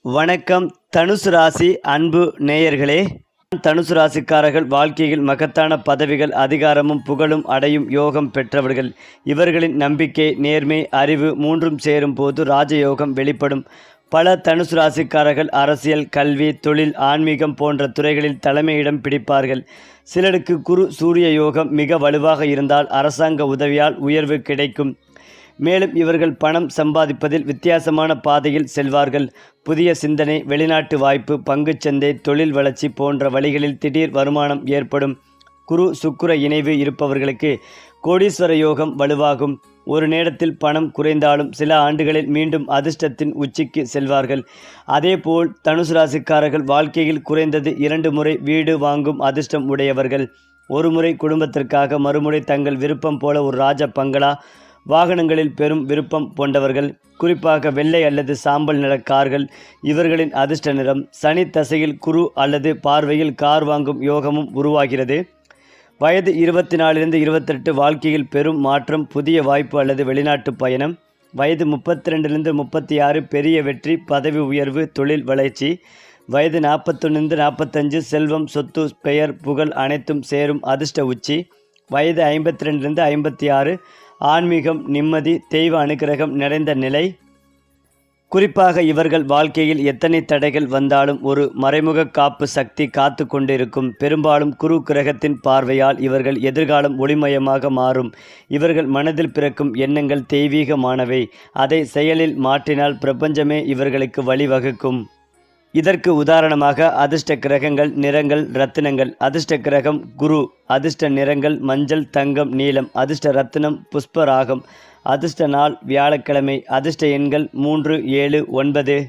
வணக்கம். தனுசு ராசி அன்பு நேயர்களே, தனுசு ராசிக்காரர்கள் வாழ்க்கையில் மகத்தான பதவிகள், அதிகாரமும் புகழும் அடையும் யோகம் பெற்றவர்கள். இவர்களின் நம்பிக்கை, நேர்மை, அறிவு மூன்றும் சேரும் போது ராஜயோகம் வெளிப்படும். பல தனுசு ராசிக்காரர்கள் அரசியல், கல்வி, தொழில், ஆன்மீகம் போன்ற துறைகளில் தலைமையிடம் பிடிப்பார்கள். சிலருக்கு குரு சூரிய யோகம் மிக வலுவாக இருந்தால் அரசாங்க உதவியால் உயர்வு கிடைக்கும். மேலும் இவர்கள் பணம் சம்பாதிப்பதில் வித்தியாசமான பாதையில் செல்வார்கள். புதிய சிந்தனை, வெளிநாட்டு வாய்ப்பு, பங்குச்சந்தை, தொழில் வளர்ச்சி போன்ற வழிகளில் திடீர் வருமானம் ஏற்படும். குரு சுக்கிர இணைவு இருப்பவர்களுக்கு கோடீஸ்வர யோகம் வலுவாகும். ஒரு நேரத்தில் பணம் குறைந்தாலும் சில ஆண்டுகளில் மீண்டும் அதிர்ஷ்டத்தின் உச்சிக்கு செல்வார்கள். அதேபோல் தனுசு ராசிக்காரர்கள் வாழ்க்கையில் குறைந்தது 2 முறை வீடு வாங்கும் அதிர்ஷ்டம் உடையவர்கள். ஒரு முறை குடும்பத்திற்காக, மறுமுறை தங்கள் விருப்பம் போல ஒரு ராஜ பங்களா, வாகனங்களில் பெரும் விருப்பம் கொண்டவர்கள். குறிப்பாக வெள்ளை அல்லது சாம்பல் நிற கார்கள் இவர்களின் அதிர்ஷ்ட நிறம். சனி தசையில் குரு அல்லது பார்வையில் கார் வாங்கும் யோகமும் உருவாகிறது. வயது 24 28 வாழ்க்கையில் பெரும் மாற்றம், புதிய வாய்ப்பு அல்லது வெளிநாட்டு பயணம். வயது 32 36 பெரிய வெற்றி, பதவி உயர்வு, தொழில் வளர்ச்சி. வயது 41 45 செல்வம், சொத்து, பெயர், புகழ் அனைத்தும் சேரும் அதிர்ஷ்ட உச்சி. வயது 52 56 ஆன்மீகம், நிம்மதி, தெய்வ அனுக்கிரகம் நிறைந்த நிலை. குறிப்பாக இவர்கள் வாழ்க்கையில் எத்தனை தடைகள் வந்தாலும் ஒரு மறைமுக காப்பு சக்தி காத்து கொண்டிருக்கும். பெரும்பாலும் குரு கிரகத்தின் பார்வையால் இவர்கள் எதிர்காலம் ஒளிமயமாக மாறும். இவர்கள் மனதில் பிறக்கும் எண்ணங்கள் தெய்வீகமானவை. அதை செயலில் மாற்றினால் பிரபஞ்சமே இவர்களுக்கு வழிவகுக்கும். இதற்கு உதாரணமாக அதிர்ஷ்ட கிரகங்கள், நிறங்கள், ரத்தினங்கள். அதிர்ஷ்ட கிரகம் குரு. அதிர்ஷ்ட நிறங்கள் மஞ்சள், தங்கம், நீலம். அதிர்ஷ்ட ரத்தினம் புஷ்பராகம். அதிர்ஷ்ட நாள் வியாழக்கிழமை. அதிர்ஷ்ட எண்கள் 3 7 9.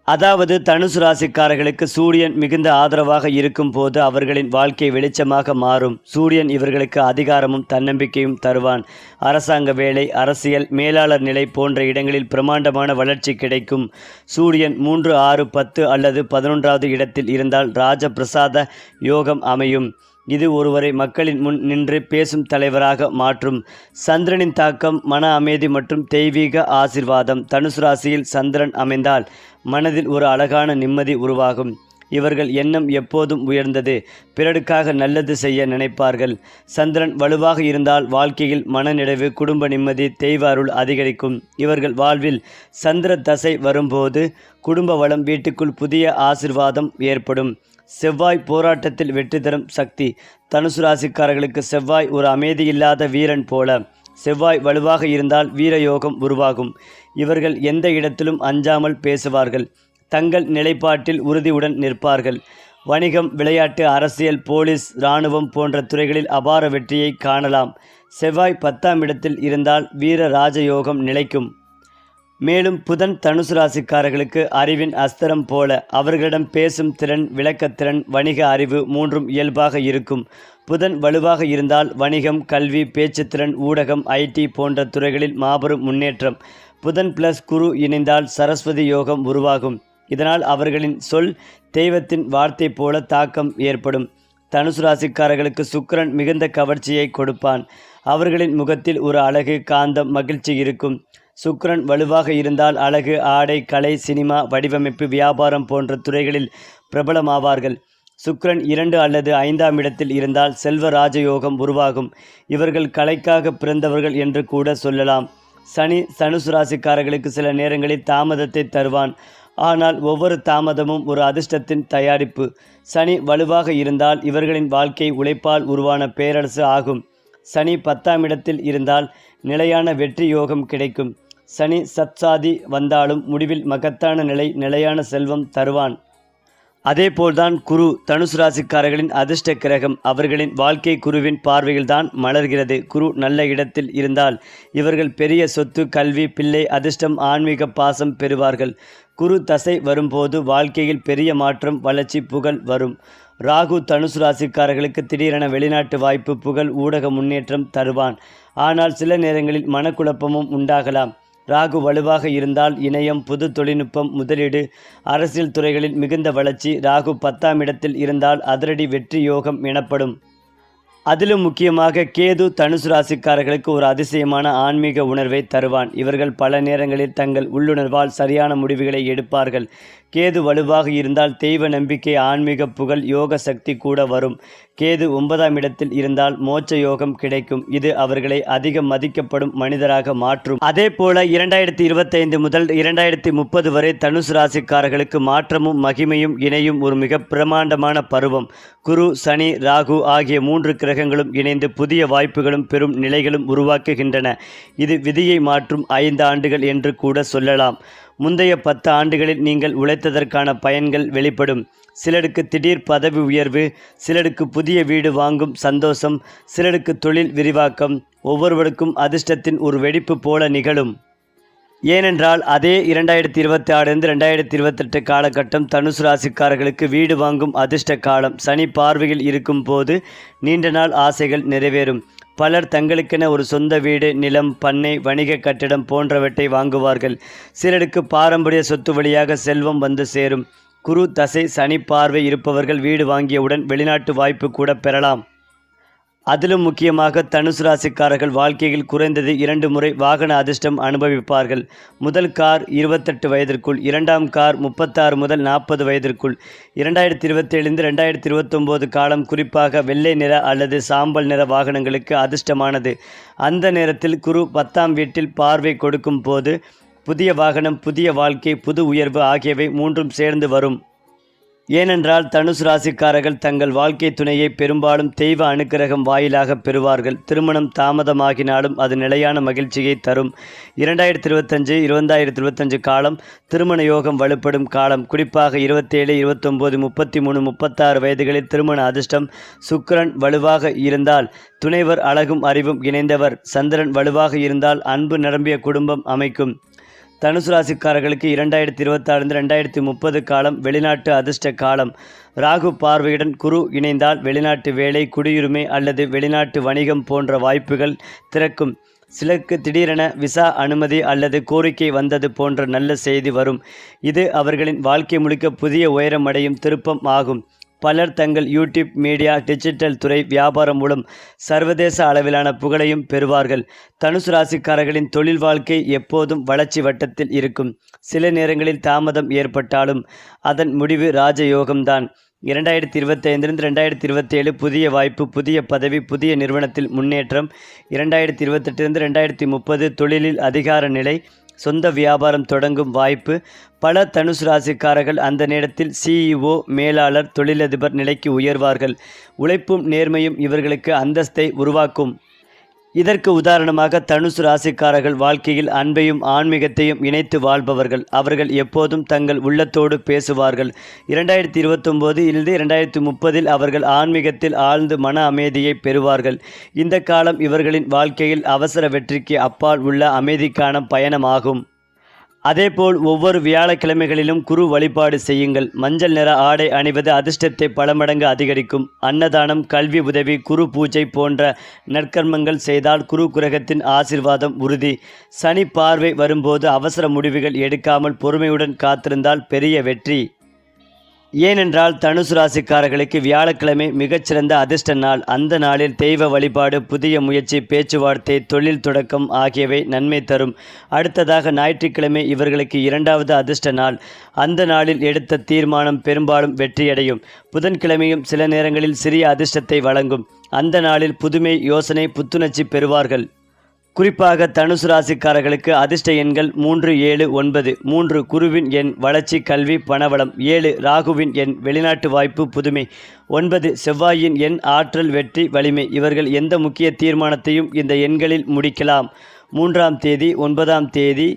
அதாவது தனுசு ராசிக்காரர்களுக்கு சூரியன் மிகுந்த ஆதரவாக இருக்கும் போது அவர்களின் வாழ்க்கை வெளிச்சமாக மாறும். சூரியன் இவர்களுக்கு அதிகாரமும் தன்னம்பிக்கையும் தருவான். அரசாங்க வேலை, அரசியல், மேலாளர் நிலை போன்ற இடங்களில் பிரமாண்டமான வளர்ச்சி கிடைக்கும். சூரியன் 3 6 10 அல்லது 11வது இடத்தில் இருந்தால் ராஜ பிரசாத யோகம் அமையும். இது ஒருவரை மக்களின் முன் நின்று பேசும் தலைவராக மாற்றும். சந்திரனின் தாக்கம், மன அமைதி மற்றும் தெய்வீக ஆசிர்வாதம். தனுசு ராசியில் சந்திரன் அமைந்தால் மனதில் ஒரு அழகான நிம்மதி உருவாகும். இவர்கள் எண்ணம் எப்போதும் உயர்ந்தது, பிறருக்காக நல்லது செய்ய நினைப்பார்கள். சந்திரன் வலுவாக இருந்தால் வாழ்க்கையில் மனநிறைவு, குடும்ப நிம்மதி, தெய்வ அருள் அதிகரிக்கும். இவர்கள் வாழ்வில் சந்திர தசை வரும்போது குடும்ப வளம், வீட்டுக்குள் புதிய ஆசிர்வாதம் ஏற்படும். செவ்வாய் போராட்டத்தில் வெற்றி தரும் சக்தி. தனுசு ராசிக்காரர்களுக்கு செவ்வாய் ஒரு அமைதியில்லாத வீரன் போல. செவ்வாய் வலுவாக இருந்தால் வீரயோகம் உருவாகும். இவர்கள் எந்த இடத்திலும் அஞ்சாமல் பேசுவார்கள். தங்கள் நிலைப்பாட்டில் உறுதியுடன் நிற்பார்கள். வணிகம், விளையாட்டு, அரசியல், போலீஸ், இராணுவம் போன்ற துறைகளில் அபார வெற்றியை காணலாம். செவ்வாய் 10ஆம் இடத்தில் இருந்தால் வீர ராஜயோகம் நிலைக்கும். மேலும் புதன் தனுசு ராசிக்காரர்களுக்கு அறிவின் அஸ்திரம் போல. அவர்களிடம் பேசும் திறன், விளக்கத்திறன், வணிக அறிவு மூன்றும் இயல்பாக இருக்கும். புதன் வலுவாக இருந்தால் வணிகம், கல்வி, பேச்சுத்திறன், ஊடகம், ஐடி போன்ற துறைகளில் மாபெரும் முன்னேற்றம். புதன் + குரு இணைந்தால் சரஸ்வதி யோகம் உருவாகும். இதனால் அவர்களின் சொல் தெய்வத்தின் வார்த்தை போல தாக்கம் ஏற்படும். தனுசு ராசிக்காரர்களுக்கு சுக்கிரன் மிகுந்த கவர்ச்சியை கொடுப்பான். அவர்களின் முகத்தில் ஒரு அழகு, காந்தம், மகிழ்ச்சி இருக்கும். சுக்கிரன் வலுவாக இருந்தால் அழகு, ஆடை, கலை, சினிமா, வடிவமைப்பு, வியாபாரம் போன்ற துறைகளில் பிரபலமாவார்கள். சுக்கிரன் 2 அல்லது 5ஆம் இடத்தில் இருந்தால் செல்வ ராஜயோகம் உருவாகும். இவர்கள் கலைக்காக பிறந்தவர்கள் என்று கூட சொல்லலாம். சனி தனுசு ராசிக்காரர்களுக்கு சில நேரங்களில் தாமதத்தை தருவான். ஆனால் ஒவ்வொரு தாமதமும் ஒரு அதிர்ஷ்டத்தின் தயாரிப்பு. சனி வலுவாக இருந்தால் இவர்களின் வாழ்க்கை உழைப்பால் உருவான பேரரசு ஆகும். சனி 10ஆம் இடத்தில் இருந்தால் நிலையான வெற்றி யோகம் கிடைக்கும். சனி சத்சாதி வந்தாலும் முடிவில் மகத்தான நிலை, நிலையான செல்வம் தருவான். அதேபோல்தான் குரு தனுசு ராசிக்காரர்களின் அதிர்ஷ்ட கிரகம். அவர்களின் வாழ்க்கை குருவின் பார்வையில்தான் மலர்கிறது. குரு நல்ல இடத்தில் இருந்தால் இவர்கள் பெரிய சொத்து, கல்வி, பிள்ளை, அதிர்ஷ்டம், ஆன்மீக பாசம் பெறுவார்கள். குரு தசை வரும்போது வாழ்க்கையில் பெரிய மாற்றம், வளர்ச்சி, புகழ் வரும். ராகு தனுசு ராசிக்காரர்களுக்கு திடீரென வெளிநாட்டு வாய்ப்பு, புகழ், ஊடக முன்னேற்றம் தருவான். ஆனால் சில நேரங்களில் மனக்குழப்பமும் உண்டாகலாம். ராகு வலுவாக இருந்தால் இணையம், புது தொழில்நுட்பம், முதலீடு, அரசியல் துறைகளில் மிகுந்த வளர்ச்சி. ராகு 10ஆம் இடத்தில் இருந்தால் அதிரடி வெற்றி யோகம் எனப்படும். அதிலும் முக்கியமாக கேது தனுசு ராசிக்காரர்களுக்கு ஒரு அதிசயமான ஆன்மீக உணர்வை தருவான். இவர்கள் பல நேரங்களில் தங்கள் உள்ளுணர்வால் சரியான முடிவுகளை எடுப்பார்கள். கேது வலுவாக இருந்தால் தெய்வ நம்பிக்கை, ஆன்மீக புகழ், யோக சக்தி கூட வரும். கேது 9ஆம் இடத்தில் இருந்தால் மோட்ச யோகம் கிடைக்கும். இது அவர்களை அதிக மதிக்கப்படும் மனிதராக மாற்றும். அதே போல 2025 முதல் 2030 வரை தனுசு ராசிக்காரர்களுக்கு மாற்றமும் மகிமையும் இணையும் ஒரு மிக பிரமாண்டமான பருவம். குரு, சனி, ராகு ஆகிய 3 கிரகங்களும் இணைந்து புதிய வாய்ப்புகளும் பெரும் நிலைகளும் உருவாக்குகின்றன. இது விதியை மாற்றும் 5 ஆண்டுகள் என்று கூட சொல்லலாம். முந்தைய 10 ஆண்டுகளில் நீங்கள் உழைத்ததற்கான பயன்கள் வெளிப்படும். சிலருக்கு திடீர் பதவி உயர்வு, சிலருக்கு புதிய வீடு வாங்கும் சந்தோஷம், சிலருக்கு தொழில் விரிவாக்கம், ஒவ்வொருவருக்கும் அதிர்ஷ்டத்தின் ஒரு வெடிப்பு போல நிகழும். ஏனென்றால் அதே 2026 2028 காலகட்டம் தனுசு ராசிக்காரர்களுக்கு வீடு வாங்கும் அதிர்ஷ்ட காலம். சனி பார்வையில் இருக்கும் போது நீண்ட நாள் ஆசைகள் நிறைவேறும். பலர் தங்களுக்கென ஒரு சொந்த வீடு, நிலம், பண்ணை, வணிக கட்டிடம் போன்றவற்றை வாங்குவார்கள். சிலருக்கு பாரம்பரிய சொத்து வழியாக செல்வம் வந்து சேரும். குரு தசை சனி பார்வை இருப்பவர்கள் வீடு வாங்கியவுடன் வெளிநாட்டு வாய்ப்பு கூட பெறலாம். அதிலும் முக்கியமாக தனுசு ராசிக்காரர்கள் வாழ்க்கையில் குறைந்தது 2 முறை வாகன அதிர்ஷ்டம் அனுபவிப்பார்கள். முதல் கார் 28 வயதிற்குள், 2ஆம் கார் 36 முதல் 40 வயதிற்குள். 2027 2029 காலம் குறிப்பாக வெள்ளை நிற அல்லது சாம்பல் நிற வாகனங்களுக்கு அதிர்ஷ்டமானது. அந்த நேரத்தில் குரு 10ஆம் வீட்டில் பார்வை கொடுக்கும் போது புதிய வாகனம், புதிய வாழ்க்கை, புது உயர்வு ஆகியவை 3ம் சேர்ந்து வரும். ஏனென்றால் தனுசு ராசிக்காரர்கள் தங்கள் வாழ்க்கை துணையை பெரும்பாலும் தெய்வ அனுக்கிரகம் வாயிலாக பெறுவார்கள். திருமணம் தாமதமாகினாலும் அது நிலையான மகிழ்ச்சியை தரும். 2025 2025 காலம் திருமண யோகம் வலுப்படும் காலம். குறிப்பாக 27, 29, 33, 36 வயதுகளில் திருமண அதிர்ஷ்டம். சுக்கிரன் வலுவாக இருந்தால் துணைவர் அழகும் அறிவும் இணைந்தவர். சந்திரன் வலுவாக இருந்தால் அன்பு நிரம்பிய குடும்பம் அமைக்கும். தனுசு ராசிக்காரர்களுக்கு 2026 2030 காலம் வெளிநாட்டு அதிர்ஷ்ட காலம். ராகு பார்வையுடன் குரு இணைந்தால் வெளிநாட்டு வேலை, குடியுரிமை அல்லது வெளிநாட்டு வணிகம் போன்ற வாய்ப்புகள் திறக்கும். சிலருக்கு திடீரென விசா அனுமதி அல்லது கோரிக்கை வந்தது போன்ற நல்ல செய்தி வரும். இது அவர்களின் வாழ்க்கை முழுக்க புதிய உயரம் அடையும் திருப்பம் ஆகும். பலர் தங்கள் யூடியூப், மீடியா, டிஜிட்டல் துறை, வியாபாரம் மூலம் சர்வதேச அளவிலான புகழையும் பெறுவார்கள். தனுசு ராசிக்காரர்களின் தொழில் வாழ்க்கை எப்போதும் வளர்ச்சி வட்டத்தில் இருக்கும். சில நேரங்களில் தாமதம் ஏற்பட்டாலும் அதன் முடிவு ராஜயோகம்தான். 2025 2027 புதிய வாய்ப்பு, புதிய பதவி, புதிய நிறுவனத்தில் முன்னேற்றம். 2028 2030 தொழிலில் அதிகார நிலை, சொந்த வியாபாரம் தொடங்கும் வாய்ப்பு. பல தனுசு ராசிக்காரர்கள் அந்த நேரத்தில் CEO, மேலாளர், தொழிலதிபர் நிலைக்கு உயர்வார்கள். உழைப்பும் நேர்மையும் இவர்களுக்கு அந்தஸ்தை உருவாக்கும். இதற்கு உதாரணமாக தனுசு ராசிக்காரர்கள் வாழ்க்கையில் அன்பையும் ஆன்மீகத்தையும் இணைத்து வாழ்பவர்கள். அவர்கள் எப்போதும் தங்கள் உள்ளத்தோடு பேசுவார்கள். 2029 2030 அவர்கள் ஆன்மீகத்தில் ஆழ்ந்து மன அமைதியை பெறுவார்கள். இந்த காலம் இவர்களின் வாழ்க்கையில் அவசர வெற்றிக்கு அப்பால் உள்ள அமைதிக்கான பயணமாகும். அதேபோல் ஒவ்வொரு வியாழக்கிழமைகளிலும் குரு வழிபாடு செய்யுங்கள். மஞ்சள் நிற ஆடை அணிவது அதிர்ஷ்டத்தை பல மடங்கு அதிகரிக்கும். அன்னதானம், கல்வி உதவி, குரு பூஜை போன்ற நற்கர்மங்கள் செய்தால் குரு கிரகத்தின் ஆசீர்வாதம் உறுதி. சனி பார்வை வரும்போது அவசர முடிவுகள் எடுக்காமல் பொறுமையுடன் காத்திருந்தால் பெரிய வெற்றி. ஏனென்றால் தனுசு ராசிக்காரர்களுக்கு வியாழக்கிழமை மிகச்சிறந்த அதிர்ஷ்ட நாள். அந்த நாளில் தெய்வ வழிபாடு, புதிய முயற்சி, பேச்சுவார்த்தை, தொழில் தொடக்கம் ஆகியவை நன்மை தரும். அடுத்ததாக ஞாயிற்றுக்கிழமை இவர்களுக்கு 2வது அதிர்ஷ்ட நாள். அந்த நாளில் எடுத்த தீர்மானம் பெரும்பாலும் வெற்றியடையும். புதன்கிழமையும் சில நேரங்களில் சிறிய அதிர்ஷ்டத்தை வழங்கும். அந்த நாளில் புதுமை, யோசனை, புத்துணர்ச்சி பெறுவார்கள். குறிப்பாக தனுசு ராசிக்காரர்களுக்கு அதிர்ஷ்ட எண்கள் 3, 7, 9. 3 குருவின் எண் வளர்ச்சி, கல்வி, பணவளம். 7 ராகுவின் எண் வெளிநாட்டு வாய்ப்பு, புதுமை. 9 செவ்வாயின் எண் ஆற்றல், வெற்றி, வலிமை. இவர்கள் எந்த முக்கிய தீர்மானத்தையும் இந்த எண்களில் முடிக்கலாம். 3ஆம் தேதி, 9ஆம் தேதி,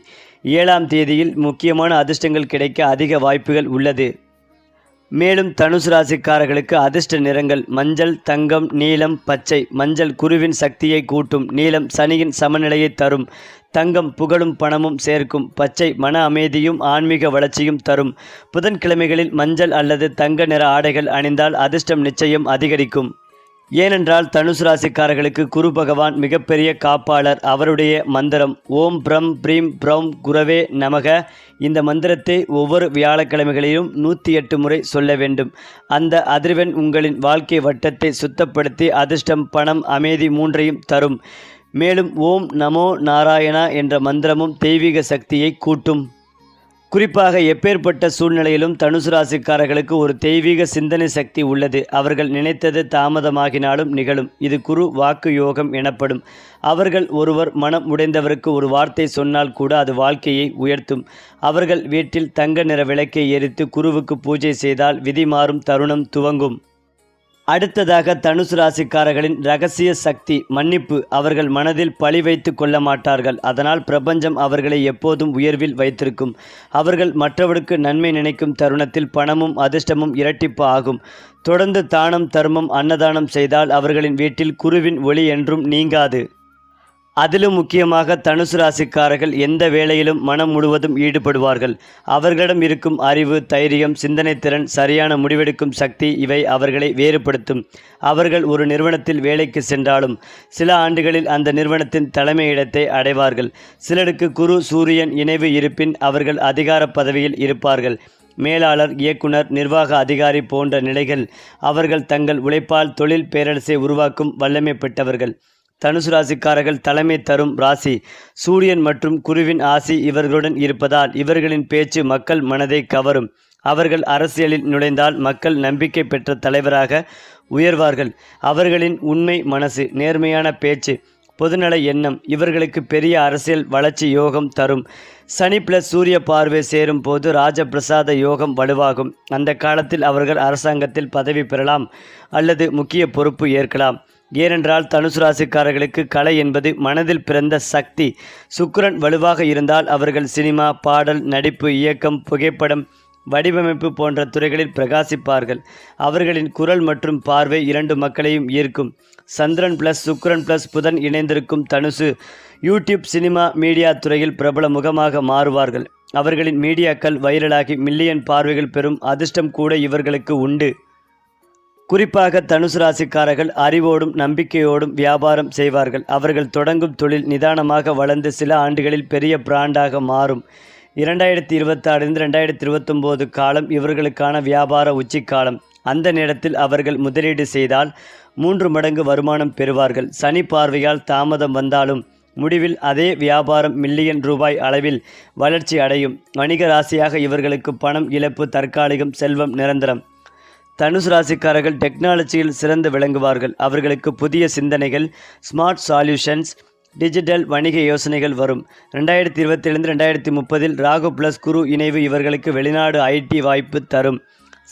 7ஆம் தேதியில் முக்கியமான அதிர்ஷ்டங்கள் கிடைக்க அதிக வாய்ப்புகள் உள்ளது. மேலும் தனுசு ராசிக்காரர்களுக்கு அதிர்ஷ்ட நிறங்கள் மஞ்சள், தங்கம், நீலம், பச்சை. மஞ்சள் குருவின் சக்தியை கூட்டும். நீலம் சனியின் சமநிலையை தரும். தங்கம் புகழும் பணமும் சேர்க்கும். பச்சை மன அமைதியும் ஆன்மீக வளர்ச்சியும் தரும். புதன்கிழமைகளில் மஞ்சள் அல்லது தங்க நிற ஆடைகள் அணிந்தால் அதிர்ஷ்டம் நிச்சயம் அதிகரிக்கும். ஏனென்றால் தனுசு ராசிக்காரர்களுக்கு குரு பகவான் மிகப்பெரிய காப்பாளர். அவருடைய மந்திரம் ஓம் பிரம் பிரீம் பிரௌம் குரவே நமக. இந்த மந்திரத்தை ஒவ்வொரு வியாழக்கிழமைகளிலும் 108 முறை சொல்ல வேண்டும். அந்த அதிர்வெண் உங்களின் வாழ்க்கை வட்டத்தை சுத்தப்படுத்தி அதிர்ஷ்டம், பணம், அமைதி மூன்றையும் தரும். மேலும் ஓம் நமோ நாராயணா என்ற மந்திரமும் தெய்வீக சக்தியை கூட்டும். குறிப்பாக எப்பேற்பட்ட சூழ்நிலையிலும் தனுசு ராசிக்காரர்களுக்கு ஒரு தெய்வீக சிந்தனை சக்தி உள்ளது. அவர்கள் நினைத்தது தாமதமாகினாலும் நிகழும். இது குரு வாக்கு யோகம் எனப்படும். அவர்கள் ஒருவர் மனம் உடைந்தவருக்கு ஒரு வார்த்தை சொன்னால் கூட அது வாழ்க்கையை உயர்த்தும். அவர்கள் வீட்டில் தங்க நிற விளக்கை எரித்து குருவுக்கு பூஜை செய்தால் விதி மாறும் தருணம் துவங்கும். அடுத்ததாக தனுசு ராசிக்காரர்களின் இரகசிய சக்தி மன்னிப்பு. அவர்கள் மனதில் பழி வைத்து கொள்ள மாட்டார்கள். அதனால் பிரபஞ்சம் அவர்களை எப்போதும் உயர்வில் வைத்திருக்கும். அவர்கள் மற்றவருக்கு நன்மை நினைக்கும் தருணத்தில் பணமும் அதிர்ஷ்டமும் இரட்டிப்பு ஆகும். தொடர்ந்து தானம், தர்மம், அன்னதானம் செய்தால் அவர்களின் வீட்டில் குருவின் ஒளி என்றும் நீங்காது. அதிலும் முக்கியமாக தனுசு ராசிக்காரர்கள் எந்த வேளையிலும் மனம் முழுவதும் ஈடுபடுவார்கள். அவர்களிடம் இருக்கும் அறிவு, தைரியம், சிந்தனை திறன், சரியான முடிவெடுக்கும் சக்தி இவை அவர்களை வேறுபடுத்தும். அவர்கள் ஒரு நிறுவனத்தில் வேலைக்கு சென்றாலும் சில ஆண்டுகளில் அந்த நிறுவனத்தின் தலைமை இடத்தை அடைவார்கள். சிலருக்கு குரு சூரியன் இணைவு இருப்பின் அவர்கள் அதிகார பதவியில் இருப்பார்கள். மேலாளர், இயக்குனர், நிர்வாக அதிகாரி போன்ற நிலைகள். அவர்கள் தங்கள் உழைப்பால் தொழில் பேரரசை உருவாக்கும் வல்லமை பெற்றவர்கள். தனுசு ராசிக்காரர்கள் தலைமை தரும் ராசி. சூரியன் மற்றும் குருவின் ஆசி இவர்களுடன் இருப்பதால் இவர்களின் பேச்சு மக்கள் மனதை கவரும். அவர்கள் அரசியலில் நுழைந்தால் மக்கள் நம்பிக்கை பெற்ற தலைவராக உயர்வார்கள். அவர்களின் உண்மை மனசு, நேர்மையான பேச்சு, பொதுநல எண்ணம் இவர்களுக்கு பெரிய அரசியல் வளர்ச்சி யோகம் தரும். சனி பிளஸ் சூரிய பார்வை சேரும் போது ராஜபிரசாத யோகம் வலுவாகும். அந்த காலத்தில் அவர்கள் அரசாங்கத்தில் பதவி பெறலாம் அல்லது முக்கிய பொறுப்பு ஏற்கலாம். ஏனென்றால் தனுசு ராசிக்காரர்களுக்கு கலை என்பது மனதில் பிறந்த சக்தி. சுக்கிரன் வலுவாக இருந்தால் அவர்கள் சினிமா, பாடல், நடிப்பு, இயக்கம், புகைப்படம், வடிவமைப்பு போன்ற துறைகளில் பிரகாசிப்பார்கள். அவர்களின் குரல் மற்றும் பார்வை இரண்டு மக்களையும் ஈர்க்கும். சந்திரன் பிளஸ் சுக்கிரன் பிளஸ் புதன் இணைந்திருக்கும் தனுசு யூடியூப், சினிமா, மீடியா துறையில் பிரபல முகமாக மாறுவார்கள். அவர்களின் மீடியாக்கள் வைரலாகி மில்லியன் பார்வைகள் பெறும் அதிர்ஷ்டம் கூட இவர்களுக்கு உண்டு. குறிப்பாக தனுசு ராசிக்காரர்கள் அறிவோடும் நம்பிக்கையோடும் வியாபாரம் செய்வார்கள். அவர்கள் தொடங்கும் தொழில் நிதானமாக வளர்ந்து சில ஆண்டுகளில் பெரிய பிராண்டாக மாறும். 2026 2029 காலம் இவர்களுக்கான வியாபார உச்சிக்காலம். அந்த நேரத்தில் அவர்கள் முதலீடு செய்தால் 3 மடங்கு வருமானம் பெறுவார்கள். சனி பார்வையால் தாமதம் வந்தாலும் முடிவில் அதே வியாபாரம் மில்லியன் ரூபாய் அளவில் வளர்ச்சி அடையும். வணிக ராசியாக இவர்களுக்கு பணம் இழப்பு தற்காலிகம், செல்வம் நிரந்தரம். தனுசு ராசிக்காரர்கள் டெக்னாலஜியில் சிறந்து விளங்குவார்கள். அவர்களுக்கு புதிய சிந்தனைகள், ஸ்மார்ட் சால்யூஷன்ஸ், டிஜிட்டல் வணிக யோசனைகள் வரும். 2027 2030 ராகு பிளஸ் குரு இணைவு இவர்களுக்கு வெளிநாடு ஐடி வாய்ப்பு தரும்.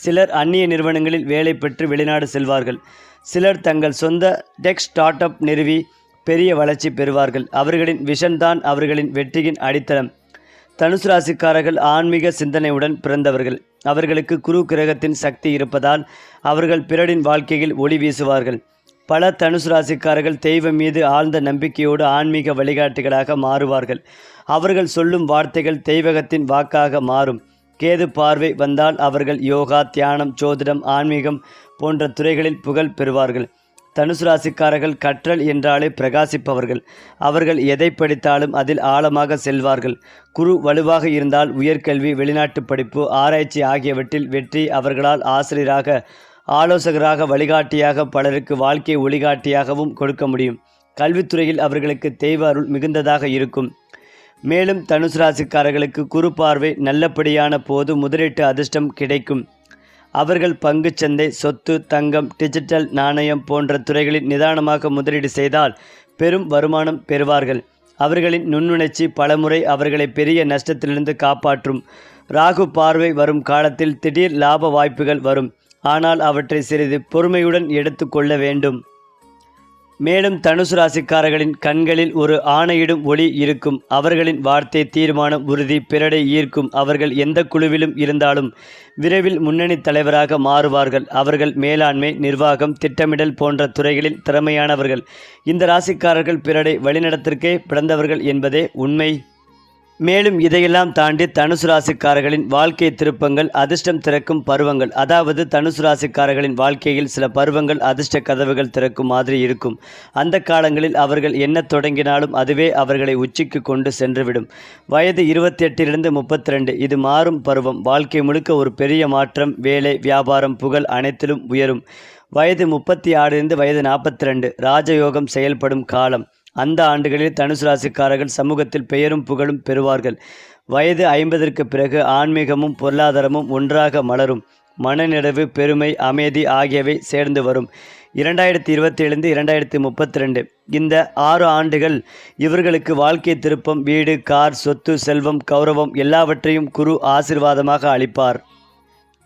சிலர் அந்நிய நிறுவனங்களில் வேலை பெற்று வெளிநாடு செல்வார்கள். சிலர் தங்கள் சொந்த டெக் ஸ்டார்ட் அப் நிறுவி பெரிய வளர்ச்சி பெறுவார்கள். அவர்களின் விஷன் தான் அவர்களின் வெற்றியின் அடித்தளம். தனுசு ராசிக்காரர்கள் ஆன்மீக சிந்தனையுடன் பிறந்தவர்கள். அவர்களுக்கு குரு கிரகத்தின் சக்தி இருப்பதால் அவர்கள் பிறரின் வாழ்க்கையில் ஒளி வீசுவார்கள். பல தனுசு ராசிக்காரர்கள் தெய்வம் மீது ஆழ்ந்த நம்பிக்கையோடு ஆன்மீக வழிகாட்டிகளாக மாறுவார்கள். அவர்கள் சொல்லும் வார்த்தைகள் தெய்வகத்தின் வாக்காக மாறும். கேது பார்வை வந்தால் அவர்கள் யோகா, தியானம், ஜோதிடம், ஆன்மீகம் போன்ற துறைகளில் புகழ் பெறுவார்கள். தனுசு ராசிக்காரர்கள் கற்றல் என்றாலே பிரகாசிப்பவர்கள். அவர்கள் எதை படித்தாலும் அதில் ஆழமாக செல்வார்கள். குரு வலுவாக இருந்தால் உயர்கல்வி, வெளிநாட்டு படிப்பு, ஆராய்ச்சி ஆகியவற்றில் வெற்றி. அவர்களால் ஆசிரியராக, ஆலோசகராக, வழிகாட்டியாக, பலருக்கு வாழ்க்கை ஒளிகாட்டியாகவும் கொடுக்க முடியும். கல்வித்துறையில் அவர்களுக்கு தெய்வ அருள் மிகுந்ததாக இருக்கும். மேலும் தனுசு ராசிக்காரர்களுக்கு குரு பார்வை நல்லபடியான போது முதலீட்டு அதிர்ஷ்டம் கிடைக்கும். அவர்கள் பங்குச்சந்தை, சொத்து, தங்கம், டிஜிட்டல் நாணயம் போன்ற துறைகளில் நிதானமாக முதலீடு செய்தால் பெரும் வருமானம் பெறுவார்கள். அவர்களின் நுண்ணுணர்ச்சி பலமுறை அவர்களை பெரிய நஷ்டத்திலிருந்து காப்பாற்றும். ராகு பார்வை வரும் காலத்தில் திடீர் லாப வாய்ப்புகள் வரும். ஆனால் அவற்றை சிறிது பொறுமையுடன் எடுத்து கொள்ள வேண்டும். மேலும் தனுசு ராசிக்காரர்களின் கண்களில் ஒரு ஆணையிடும் ஒளி இருக்கும். அவர்களின் வார்த்தை, தீர்மானம், உறுதி பிறரை ஈர்க்கும். அவர்கள் எந்த குழுவிலும் இருந்தாலும் விரைவில் முன்னணி தலைவராக மாறுவார்கள். அவர்கள் மேலாண்மை, நிர்வாகம், திட்டமிடல் போன்ற துறைகளில் திறமையானவர்கள். இந்த ராசிக்காரர்கள் பிறரை வழிநடத்திற்கே பிறந்தவர்கள் என்பதே உண்மை. மேலும் இதையெல்லாம் தாண்டி தனுசு ராசிக்காரர்களின் வாழ்க்கை திருப்பங்கள் அதிர்ஷ்டம் திறக்கும் பருவங்கள். அதாவது தனுசு ராசிக்காரர்களின் வாழ்க்கையில் சில பருவங்கள் அதிர்ஷ்ட கதவுகள் திறக்கும் மாதிரி இருக்கும். அந்த காலங்களில் அவர்கள் என்ன தொடங்கினாலும் அதுவே அவர்களை உச்சிக்கு கொண்டு சென்றுவிடும். வயது 28 32 இது மாறும் பருவம். வாழ்க்கை முழுக்க ஒரு பெரிய மாற்றம். வேலை, வியாபாரம், புகழ் அனைத்திலும் உயரும். வயது 36 வயது 42 ராஜயோகம் செயல்படும் காலம். அந்த ஆண்டுகளில் தனுசு ராசிக்காரர்கள் சமூகத்தில் பெயரும் புகழும் பெறுவார்கள். வயது 50க்கு பிறகு ஆன்மீகமும் பொருளாதாரமும் ஒன்றாக மலரும். மனநிறைவு, பெருமை, அமைதி ஆகியவை சேர்ந்து வரும். 2027 2032 இந்த 6 ஆண்டுகள் இவர்களுக்கு வாழ்க்கை திருப்பம். வீடு, கார், சொத்து, செல்வம், கௌரவம் எல்லாவற்றையும் குரு ஆசீர்வாதமாக அளிப்பார்.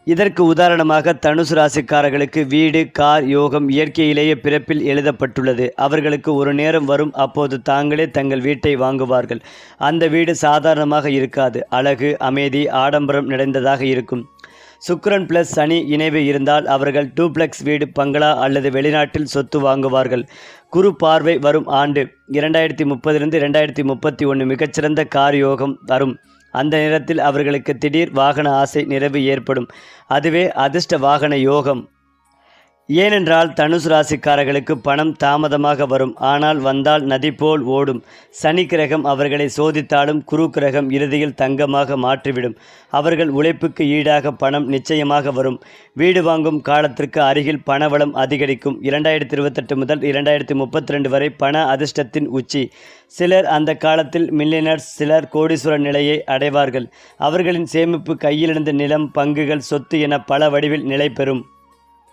இதற்கு உதாரணமாக தனுசு ராசிக்காரர்களுக்கு வீடு, கார் யோகம் இயற்கையிலேயே பிறப்பில் எழுதப்பட்டுள்ளது. அவர்களுக்கு ஒரு நேரம் வரும், அப்போது தாங்களே தங்கள் வீட்டை வாங்குவார்கள். அந்த வீடு சாதாரணமாக இருக்காது. அழகு, அமைதி, ஆடம்பரம் நிறைந்ததாக இருக்கும். சுக்கிரன் பிளஸ் சனி இணைவு இருந்தால் அவர்கள் டூப்ளெக்ஸ் வீடு, பங்களா அல்லது வெளிநாட்டில் சொத்து வாங்குவார்கள். குரு பார்வை வரும் ஆண்டு 2030 2031 மிகச்சிறந்த கார் யோகம் வரும். அந்த நேரத்தில் அவர்களுக்கு திடீர் வாகன ஆசை நிறைவு ஏற்படும். அதுவே அதிர்ஷ்ட வாகன யோகம். ஏனென்றால் தனுசு ராசிக்காரர்களுக்கு பணம் தாமதமாக வரும். ஆனால் வந்தால் நதி போல் ஓடும். சனி கிரகம் அவர்களை சோதித்தாலும் குரு கிரகம் இறுதியில் தங்கமாக மாற்றிவிடும். அவர்கள் உழைப்புக்கு ஈடாக பணம் நிச்சயமாக வரும். வீடு வாங்கும் காலத்திற்கு அருகில் பணவளம் அதிகரிக்கும். 2028 முதல் 2032 வரை பண அதிர்ஷ்டத்தின் உச்சி. சிலர் அந்த காலத்தில் மில்லியனர்ஸ், சிலர் கோடீஸ்வரர் நிலையை அடைவார்கள். அவர்களின் சேமிப்பு கையிலிருந்து நிலம், பங்குகள், சொத்து என பல வடிவில் நிலை பெறும்.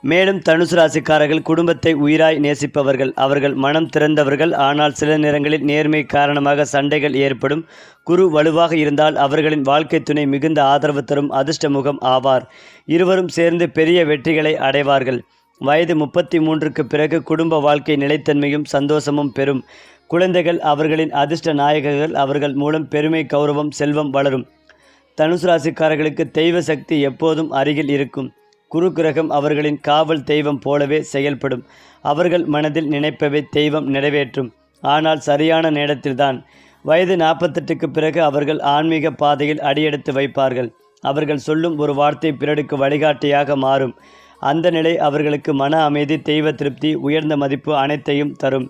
மேலும் தனுசு ராசிக்காரர்கள் குடும்பத்தை உயிராய் நேசிப்பவர்கள். அவர்கள் மனம் திறந்தவர்கள். ஆனால் சில நேரங்களில் நேர்மை காரணமாக சண்டைகள் ஏற்படும். குரு வலுவாக இருந்தால் அவர்களின் வாழ்க்கை துணை மிகுந்த ஆதரவு தரும் அதிர்ஷ்ட முகம் ஆவார். இருவரும் சேர்ந்து பெரிய வெற்றிகளை அடைவார்கள். வயது 33க்கு பிறகு குடும்ப வாழ்க்கை நிலைத்தன்மையும் சந்தோஷமும் பெறும். குழந்தைகள் அவர்களின் அதிர்ஷ்ட நாயகர்கள். அவர்கள் மூலம் பெருமை, கௌரவம், செல்வம் வளரும். தனுசு ராசிக்காரர்களுக்கு தெய்வ சக்தி எப்போதும் அருகில் இருக்கும். குரு கிரகம் அவர்களின் காவல் தெய்வம் போலவே செயல்படும். அவர்கள் மனதில் நினைப்பவை தெய்வம் நிறைவேற்றும். ஆனால் சரியான நேரத்தில்தான். வயது 48க்கு பிறகு அவர்கள் ஆன்மீக பாதையில் அடியெடுத்து வைப்பார்கள். அவர்கள் சொல்லும் ஒரு வார்த்தை பிறருக்கு வழிகாட்டியாக மாறும். அந்த நிலை அவர்களுக்கு மன அமைதி, தெய்வ திருப்தி, உயர்ந்த மதிப்பு அனைத்தையும் தரும்.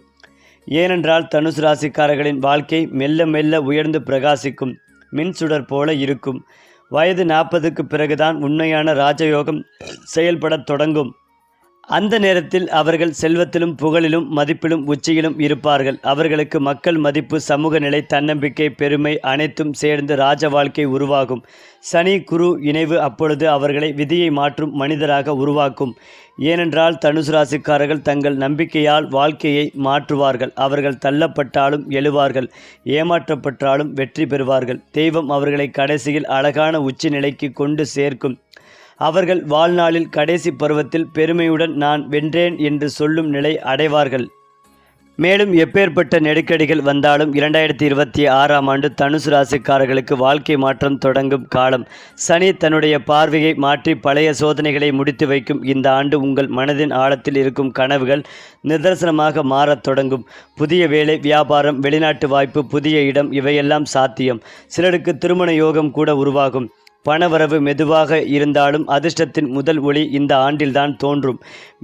ஏனென்றால் தனுசு ராசிக்காரர்களின் வாழ்க்கை மெல்ல மெல்ல உயர்ந்து பிரகாசிக்கும். மின்சுடர் போல இருக்கும். வயது 40க்கு பிறகுதான் உண்மையான ராஜயோகம் செயல்படத் தொடங்கும். அந்த நேரத்தில் அவர்கள் செல்வத்திலும் புகழிலும் மதிப்பிலும் உச்சியிலும் இருப்பார்கள். அவர்களுக்கு மக்கள் மதிப்பு, சமூக நிலை, தன்னம்பிக்கை, பெருமை அனைத்தும் சேர்ந்து ராஜ வாழ்க்கை உருவாகும். சனி குரு இணைவு அப்பொழுது அவர்களை விதியை மாற்றும் மனிதராக உருவாக்கும். ஏனென்றால் தனுசு ராசிக்காரர்கள் தங்கள் நம்பிக்கையால் வாழ்க்கையை மாற்றுவார்கள். அவர்கள் தள்ளப்பட்டாலும் எழுவார்கள், ஏமாற்றப்பட்டாலும் வெற்றி பெறுவார்கள். தெய்வம் அவர்களை கடைசியில் அழகான உச்சி நிலைக்கு கொண்டு சேர்க்கும். அவர்கள் வாழ்நாளில் கடைசி பருவத்தில் பெருமையுடன் நான் வென்றேன் என்று சொல்லும் நிலை அடைவார்கள். மேலும் எப்பேற்பட்ட நெருக்கடிகள் வந்தாலும் 2026ஆம் ஆண்டு தனுசு ராசிக்காரர்களுக்கு வாழ்க்கை மாற்றம் தொடங்கும் காலம். சனி தன்னுடைய பார்வையை மாற்றி பழைய சோதனைகளை முடித்து வைக்கும். இந்த ஆண்டு உங்கள் மனதின் ஆழத்தில் இருக்கும் கனவுகள் நிதர்சனமாக மாறத் தொடங்கும். புதிய வேலை, வியாபாரம், வெளிநாட்டு வாய்ப்பு, புதிய இடம் இவையெல்லாம் சாத்தியம். சிலருக்கு திருமண யோகம் கூட உருவாகும். பணவரவு மெதுவாக இருந்தாலும் அதிர்ஷ்டத்தின் முதல் ஒளி இந்த ஆண்டில்தான் தோன்றும்.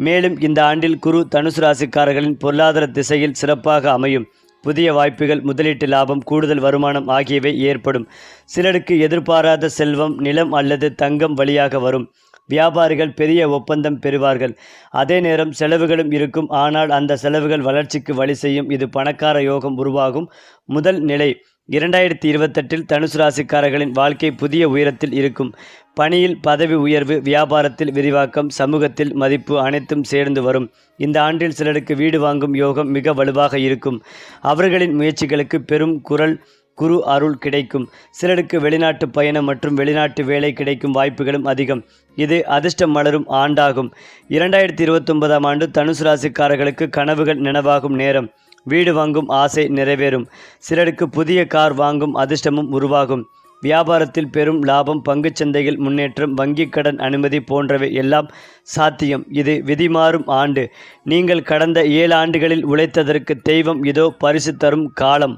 மேலும் இந்த ஆண்டில் குரு தனுசு ராசிக்காரர்களின் பொருளாதார திசையில் சிறப்பாக அமையும். புதிய வாய்ப்புகள், முதலீட்டு லாபம், கூடுதல் வருமானம் ஆகியவை ஏற்படும். சிலருக்கு எதிர்பாராத செல்வம், நிலம் அல்லது தங்கம் வழியாக வரும். வியாபாரிகள் பெரிய ஒப்பந்தம் பெறுவார்கள். அதே நேரம் செலவுகளும் இருக்கும். ஆனால் அந்த செலவுகள் வளர்ச்சிக்கு வழி செய்யும். இது பணக்கார யோகம் உருவாகும் முதல் நிலை. 2028 தனுசு ராசிக்காரர்களின் வாழ்க்கை புதிய உயரத்தில் இருக்கும். பணியில் பதவி உயர்வு, வியாபாரத்தில் விரிவாக்கம், சமூகத்தில் மதிப்பு அனைத்தும் சேர்ந்து வரும். இந்த ஆண்டில் சிலருக்கு வீடு வாங்கும் யோகம் மிக வலுவாக இருக்கும். அவர்களின் முயற்சிகளுக்கு பெரும் குரு அருள் கிடைக்கும். சிலருக்கு வெளிநாட்டு பயணம் மற்றும் வெளிநாட்டு வேலை கிடைக்கும் வாய்ப்புகளும் அதிகம். இது அதிர்ஷ்டம் மலரும் ஆண்டாகும். 2029ஆம் ஆண்டு தனுசு ராசிக்காரர்களுக்கு கனவுகள் நினைவாகும் நேரம். வீடு வாங்கும் ஆசை நிறைவேறும். சிலருக்கு புதிய கார் வாங்கும் அதிர்ஷ்டமும் உருவாகும். வியாபாரத்தில் பெரும் லாபம், பங்குச்சந்தையில் முன்னேற்றம், வங்கிக் கடன் அனுமதி போன்றவை எல்லாம் சாத்தியம். இது விதிமாறும் ஆண்டு. நீங்கள் கடந்த 7 ஆண்டுகளில் உழைத்ததற்கு தெய்வம் இதோ பரிசு தரும் காலம்.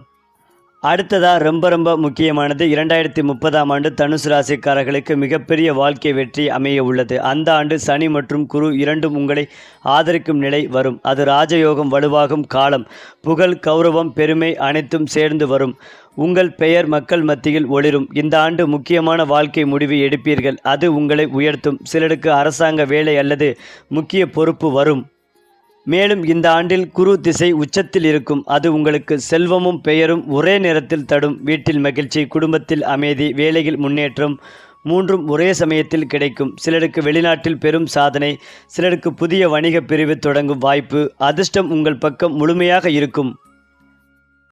அடுத்ததா ரொம்ப முக்கியமானது 2030ஆம் ஆண்டு தனுசு ராசிக்காரர்களுக்கு மிகப்பெரிய வாழ்க்கை வெற்றி அமைய உள்ளது. அந்த ஆண்டு சனி மற்றும் குரு இரண்டும் உங்களை ஆதரிக்கும் நிலை வரும். அது ராஜயோகம் வலுவாகும் காலம். புகழ், கௌரவம், பெருமை அனைத்தும் சேர்ந்து வரும். உங்கள் பெயர் மக்கள் மத்தியில் ஒளிரும். இந்த ஆண்டு முக்கியமான வாழ்க்கை முடிவு எடுப்பீர்கள். அது உங்களை உயர்த்தும். சிலருக்கு அரசாங்க வேலை அல்லது முக்கிய பொறுப்பு வரும். மேலும் இந்த ஆண்டில் குரு திசை உச்சத்தில் இருக்கும். அது உங்களுக்கு செல்வமும் பெயரும் ஒரே நேரத்தில் தரும். வீட்டில் மகிழ்ச்சி, குடும்பத்தில் அமைதி, வேலையில் முன்னேற்றம், மூன்றும் ஒரே சமயத்தில் கிடைக்கும். சிலருக்கு வெளிநாட்டில் பெரும் சாதனை, சிலருக்கு புதிய வணிக பிரிவு தொடங்கும் வாய்ப்பு. அதிர்ஷ்டம் உங்கள் பக்கம் முழுமையாக இருக்கும்.